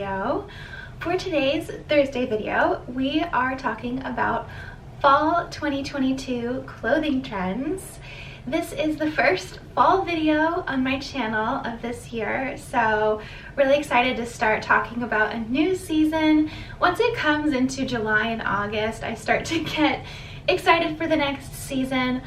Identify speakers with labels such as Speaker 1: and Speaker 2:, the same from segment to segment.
Speaker 1: video. For today's Thursday video, we are talking about fall 2022 clothing trends. This is the first fall video on my channel of this year, so really excited to start talking about a new season. Once it comes into July and August, I start to get excited for the next season.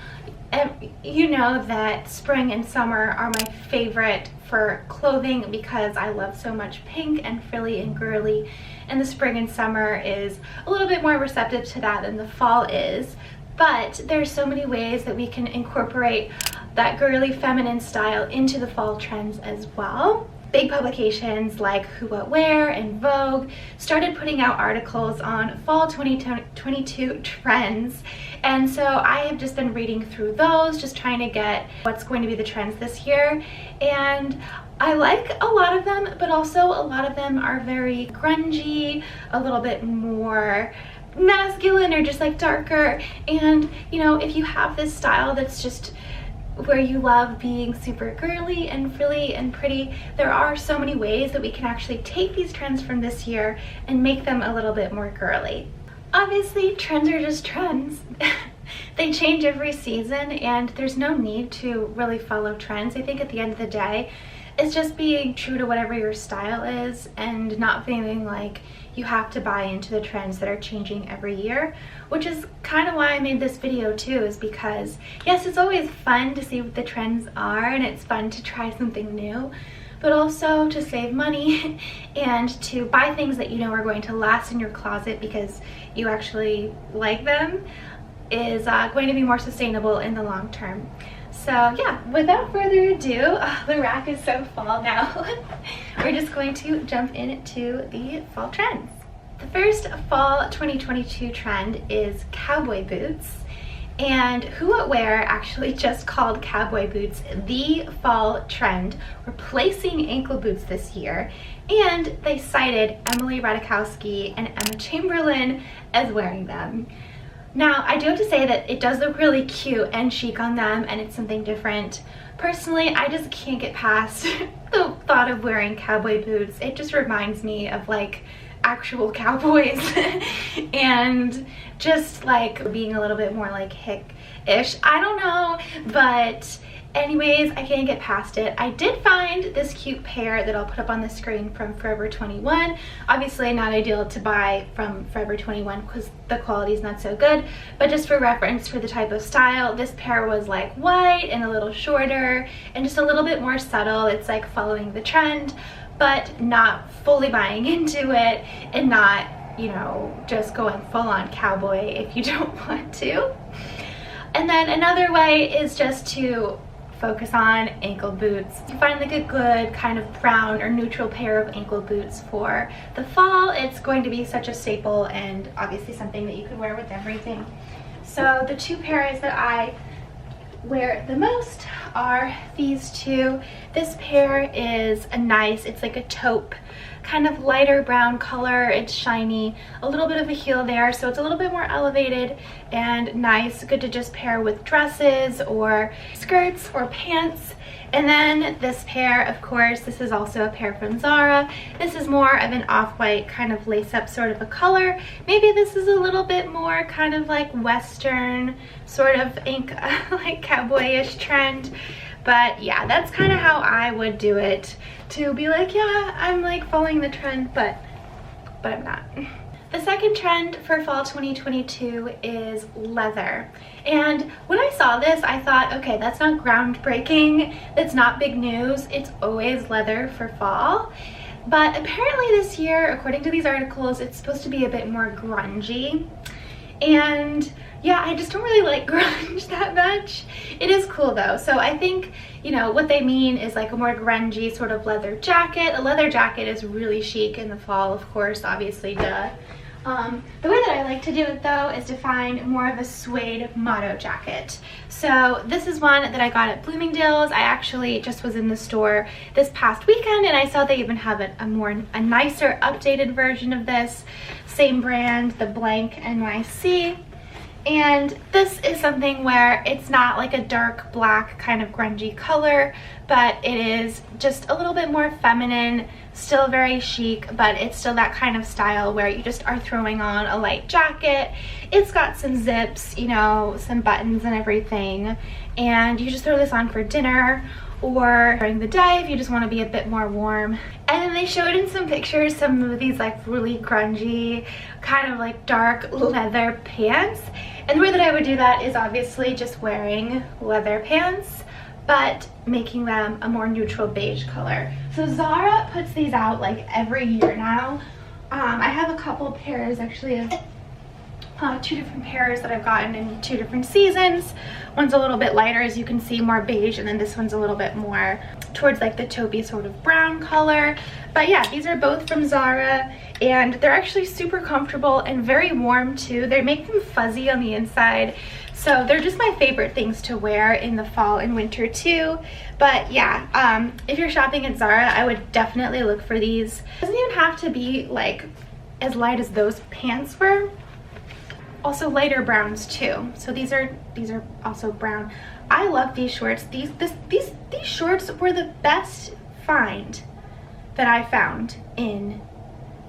Speaker 1: You know that spring and summer are my favorite for clothing because I love so much pink and frilly and girly, and the spring and summer is a little bit more receptive to that than the fall is. But there's so many ways that we can incorporate that girly feminine style into the fall trends as well. Big publications like Who What Wear and Vogue started putting out articles on fall 2022 trends, and so I have just been reading through those, just trying to get what's going to be the trends this year. And I like a lot of them, but also a lot of them are very grungy, a little bit more masculine or just like darker. And you know, if you have this style that's just where you love being super girly and frilly and pretty, there are so many ways that we can actually take these trends from this year and make them a little bit more girly. Obviously, trends are just trends. They change every season and there's no need to really follow trends. I think at the end of the day, it's just being true to whatever your style is and not feeling like you have to buy into the trends that are changing every year, which is kind of why I made this video too, is because yes, it's always fun to see what the trends are and it's fun to try something new, but also to save money and to buy things that you know are going to last in your closet because you actually like them is going to be more sustainable in the long term. So yeah, without further ado, the rack is so fall now. We're just going to jump into the fall trends. The first fall 2022 trend is cowboy boots. And Who What Wear actually just called cowboy boots the fall trend, replacing ankle boots this year. And they cited Emily Ratajkowski and Emma Chamberlain as wearing them. Now, I do have to say that it does look really cute and chic on them, and it's something different. Personally, I just can't get past the thought of wearing cowboy boots. It just reminds me of like actual cowboys and just like being a little bit more like hick-ish. I don't know, but anyways, I can't get past it. I did find this cute pair that I'll put up on the screen from Forever 21. Obviously not ideal to buy from Forever 21 because the quality is not so good, but just for reference for the type of style, this pair was like white and a little shorter and just a little bit more subtle. It's like following the trend, but not fully buying into it and not, you know, just going full on cowboy if you don't want to. And then another way is just to focus on ankle boots. You find like a good kind of brown or neutral pair of ankle boots for the fall. It's going to be such a staple and obviously something that you could wear with everything. So the two pairs that I wear the most are these two. This pair is a nice, it's like a taupe kind of lighter brown color. It's shiny, a little bit of a heel there, so it's a little bit more elevated and nice, good to just pair with dresses or skirts or pants. And then this pair, of course, this is also a pair from Zara. This is more of an off-white kind of lace-up sort of a color. Maybe this is a little bit more kind of like Western sort of like cowboyish trend. But yeah, that's kind of how I would do it, to be like, yeah, I'm like following the trend, but I'm not. The second trend for fall 2022 is leather. And when I saw this, I thought, okay, that's not groundbreaking, that's not big news, it's always leather for fall. But apparently this year, according to these articles, it's supposed to be a bit more grungy. And yeah, I just don't really like grunge that much. It is cool though. So I think, you know, what they mean is like a more grungy sort of leather jacket. A leather jacket is really chic in the fall, of course, obviously, duh. The way that I like to do it though is to find more of a suede motto jacket. So this is one that I got at Bloomingdale's. I actually just was in the store this past weekend and I saw they even have a nicer updated version of this. Same brand, the blank NYC. And this is something where it's not like a dark black kind of grungy color, but it is just a little bit more feminine, Still very chic, but it's still that kind of style where you just are throwing on a light jacket. It's got some zips, you know, some buttons and everything, and you just throw this on for dinner or during the day if you just want to be a bit more warm. And then they showed in some pictures some of these like really grungy, kind of like dark leather pants. And the way that I would do that is obviously just wearing leather pants, but making them a more neutral beige color. So Zara puts these out like every year now. I have a couple pairs actually of 2 different pairs that I've gotten in 2 different seasons. One's a little bit lighter, as you can see, more beige, and then this one's a little bit more towards like the taupey sort of brown color. But yeah, these are both from Zara, and they're actually super comfortable and very warm too. They make them fuzzy on the inside, so they're just my favorite things to wear in the fall and winter too. But yeah, if you're shopping at Zara, I would definitely look for these. It doesn't even have to be like as light as those pants were. Also lighter browns too. So these are also brown. I love these shorts. These shorts were the best find that I found in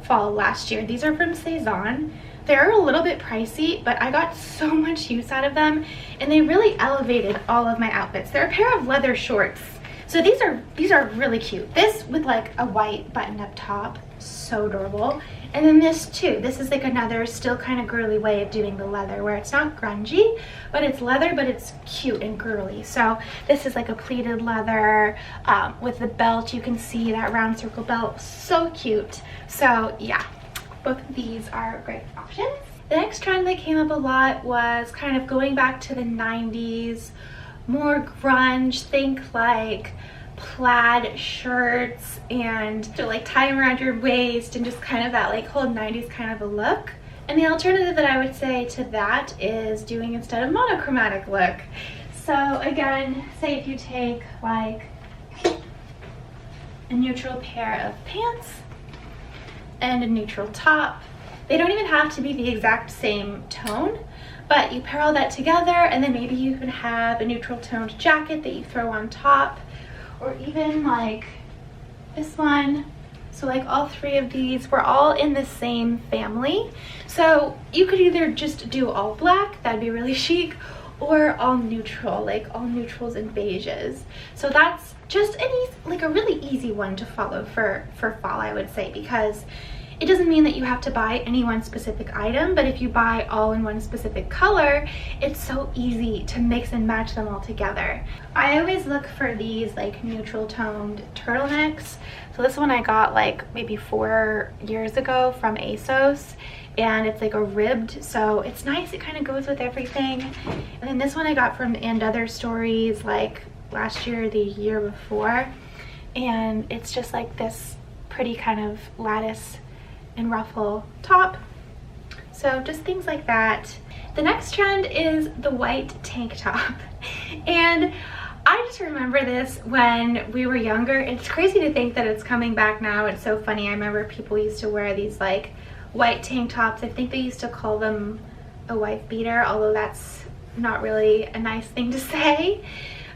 Speaker 1: fall last year. These are from Cezanne. They're a little bit pricey, but I got so much use out of them, and they really elevated all of my outfits. They're a pair of leather shorts. So these are really cute. This with like a white button-up top, so adorable. And then this too. This is like another still kind of girly way of doing the leather, where it's not grungy, but it's leather, but it's cute and girly. So this is like a pleated leather with the belt. You can see that round circle belt, so cute. So yeah, both of these are great options. The next trend that came up a lot was kind of going back to the 90s, more grunge. Think like plaid shirts and like tie them around your waist, and just kind of that like whole 90s kind of a look. And the alternative that I would say to that is doing instead a monochromatic look. So again, say if you take like a neutral pair of pants and a neutral top. They don't even have to be the exact same tone, but you pair all that together, and then maybe you can have a neutral toned jacket that you throw on top, or even like this one. So like all 3 of these were all in the same family. So you could either just do all black, that'd be really chic, or all neutral, like all neutrals and beiges. So that's just like a really easy one to follow for fall, I would say, because it doesn't mean that you have to buy any one specific item, but if you buy all in one specific color, it's so easy to mix and match them all together. I always look for these like neutral toned turtlenecks. So this one I got like maybe 4 years ago from ASOS, and it's like a ribbed, so it's nice. It kind of goes with everything. And then this one I got from And Other Stories like last year or the year before, and it's just like this pretty kind of lattice and ruffle top. So just things like that. The next trend is the white tank top. And I just remember this when we were younger. It's crazy to think that it's coming back now. It's so funny. I remember people used to wear these like white tank tops. I think they used to call them a wife beater, although that's not really a nice thing to say.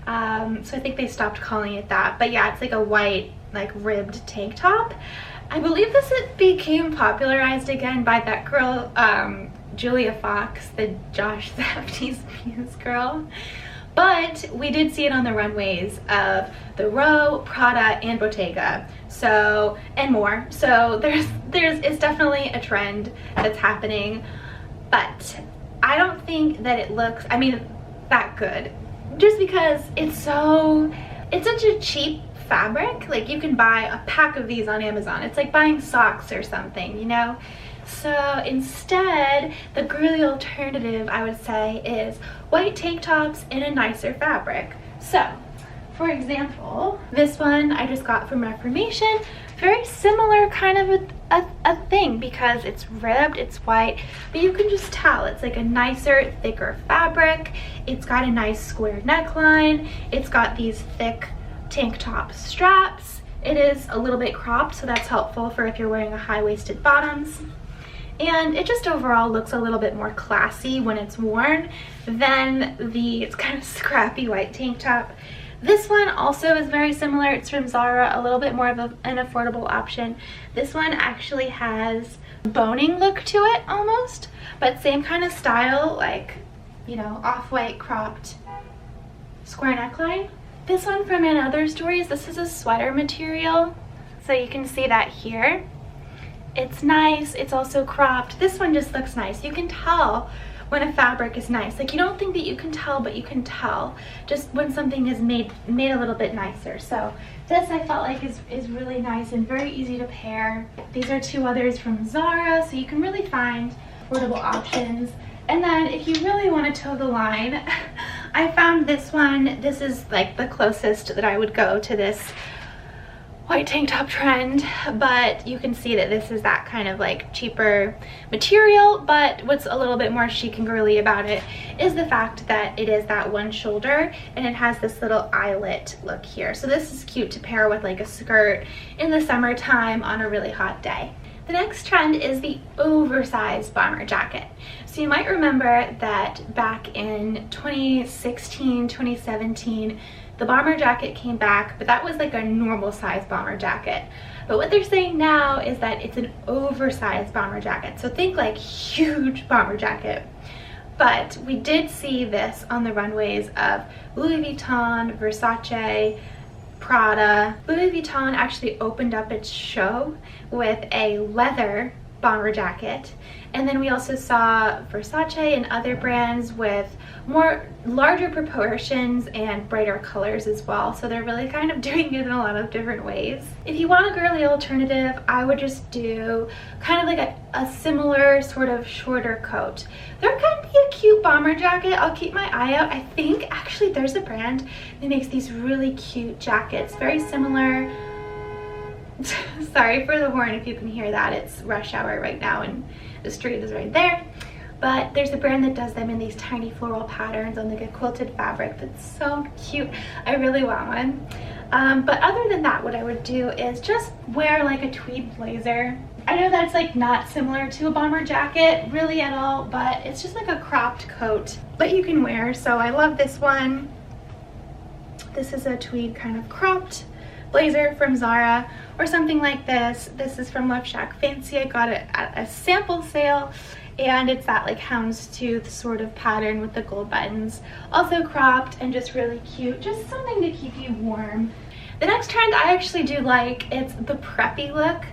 Speaker 1: So I think they stopped calling it that. But yeah, it's like a white like ribbed tank top. I believe this became popularized again by that girl, Julia Fox, the Josh Zapti's Muse girl. But we did see it on the runways of the Row, Prada, and Bottega, so, and more. So it's definitely a trend that's happening, but I don't think that it looks, I mean, that good, just because it's such a cheap fabric. Like you can buy a pack of these on Amazon. It's like buying socks or something, you know? So instead, the girly alternative, I would say, is white tank tops in a nicer fabric. So, for example, this one I just got from Reformation. Very similar kind of a thing, because it's ribbed, it's white, but you can just tell it's like a nicer, thicker fabric. It's got a nice square neckline. It's got these thick tank top straps. It is a little bit cropped, so that's helpful for if you're wearing a high-waisted bottoms. And it just overall looks a little bit more classy when it's worn than it's kind of scrappy white tank top This one also is very similar. It's from Zara, a little bit more of an affordable option. This one actually has a boning look to it almost, but same kind of style, like, you know, off-white cropped square neckline. This one from Other Stories, this is a sweater material, so you can see that here. It's nice, it's also cropped. This one just looks nice. You can tell when a fabric is nice. Like, you don't think that you can tell, but you can tell just when something is made a little bit nicer. So this I felt like is really nice and very easy to pair. These are two others from Zara, so you can really find affordable options. And then if you really want to toe the line, I found this one. This is like the closest that I would go to this white tank top trend, but you can see that this is that kind of like cheaper material. But what's a little bit more chic and girly about it is the fact that it is that one shoulder and it has this little eyelet look here. So this is cute to pair with like a skirt in the summertime on a really hot day. The next trend is the oversized bomber jacket. So you might remember that back in 2016, 2017, the bomber jacket came back, but that was like a normal size bomber jacket. But what they're saying now is that it's an oversized bomber jacket. So think like huge bomber jacket. But we did see this on the runways of Louis Vuitton, Versace, Prada. Louis Vuitton actually opened up its show with a leather bomber jacket, and then we also saw Versace and other brands with larger proportions and brighter colors as well. So they're really kind of doing it in a lot of different ways. If you want a girly alternative, I would just do kind of like a similar sort of shorter coat. There could be a cute bomber jacket. I'll keep my eye out. I think actually there's a brand that makes these really cute jackets, very similar. Sorry for the horn if you can hear that. It's rush hour right now and the street is right there. But there's a brand that does them in these tiny floral patterns on like a quilted fabric that's so cute. I really want one. But other than that, what I would do is just wear like a tweed blazer. I know that's like not similar to a bomber jacket really at all, but it's just like a cropped coat that you can wear. So I love this one. This is a tweed kind of cropped blazer from Zara, or something like this. This is from Love Shack Fancy. I got it at a sample sale, and it's that like houndstooth sort of pattern with the gold buttons. Also cropped and just really cute. Just something to keep you warm. The next trend I actually do like. It's the preppy look,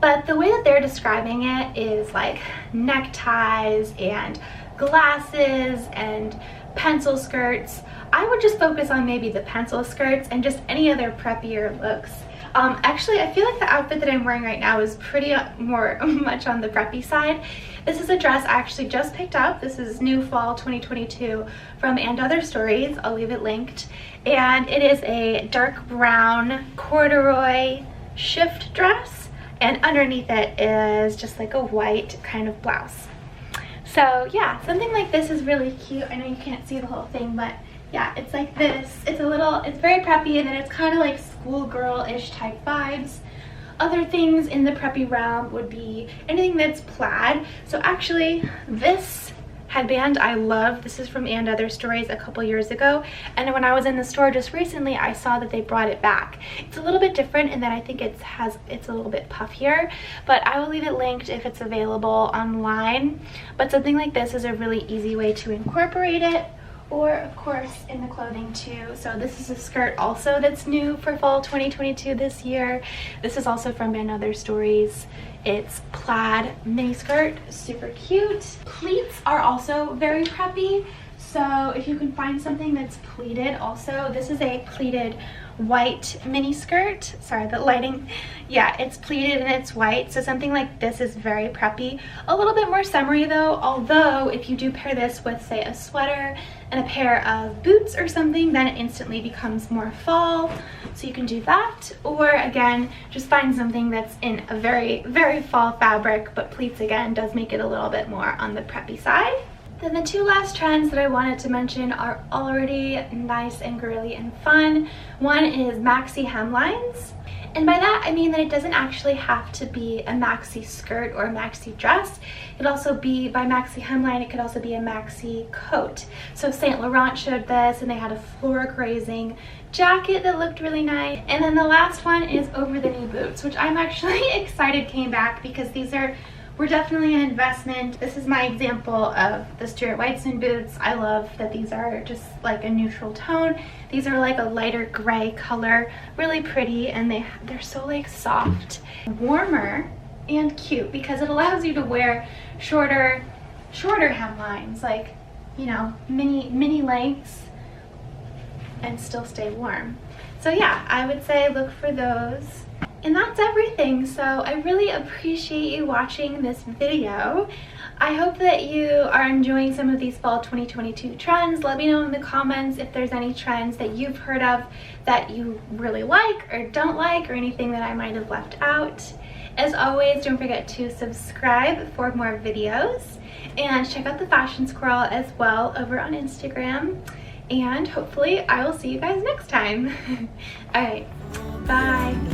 Speaker 1: but the way that they're describing it is like neckties and glasses and pencil skirts. I would just focus on maybe the pencil skirts and just any other preppier looks. Actually, I feel like the outfit that I'm wearing right now is pretty much on the preppy side. This is a dress I actually just picked up. This is new fall 2022 from Other Stories. I'll leave it linked. And it is a dark brown corduroy shift dress, and underneath it is just like a white kind of blouse. So yeah, something like this is really cute. I know you can't see the whole thing, but yeah, it's like this. It's very preppy, and then it's kind of like schoolgirl-ish type vibes. Other things in the preppy realm would be anything that's plaid. So actually, this headband I love. This is from Other Stories a couple years ago, and when I was in the store just recently, I saw that they brought it back. It's a little bit different in that I think it's a little bit puffier, but I will leave it linked if it's available online. But something like this is a really easy way to incorporate it, or of course in the clothing too. So this is a skirt also that's new for fall 2022 this year. This is also from Other Stories. It's plaid mini skirt, super cute. Pleats are also very preppy. So if you can find something that's pleated also, this is a pleated white mini skirt. Sorry, the lighting. Yeah, it's pleated and it's white, so something like this is very preppy. A little bit more summery though, although if you do pair this with, say, a sweater and a pair of boots or something, then it instantly becomes more fall. So you can do that, or again, just find something that's in a very, very fall fabric, but pleats again does make it a little bit more on the preppy side. Then the two last trends that I wanted to mention are already nice and girly and fun. One is maxi hemlines. And by that, I mean that it doesn't actually have to be a maxi skirt or a maxi dress. It could also be by maxi hemline. It could also be a maxi coat. So Saint Laurent showed this, and they had a floor grazing jacket that looked really nice. And then the last one is over the knee boots, which I'm actually excited came back because these were definitely an investment. This is my example of the Stuart Weitzman boots. I love that these are just like a neutral tone. These are like a lighter gray color, really pretty, and they're so like soft, warmer, and cute because it allows you to wear shorter hemlines, like, you know, mini lengths, and still stay warm. So yeah, I would say look for those. And that's everything. So I really appreciate you watching this video. I hope that you are enjoying some of these fall 2022 trends. Let me know in the comments if there's any trends that you've heard of that you really like or don't like, or anything that I might have left out. As always, don't forget to subscribe for more videos, and check out the Fashion Squirrel as well over on Instagram. And hopefully I will see you guys next time. All right, bye.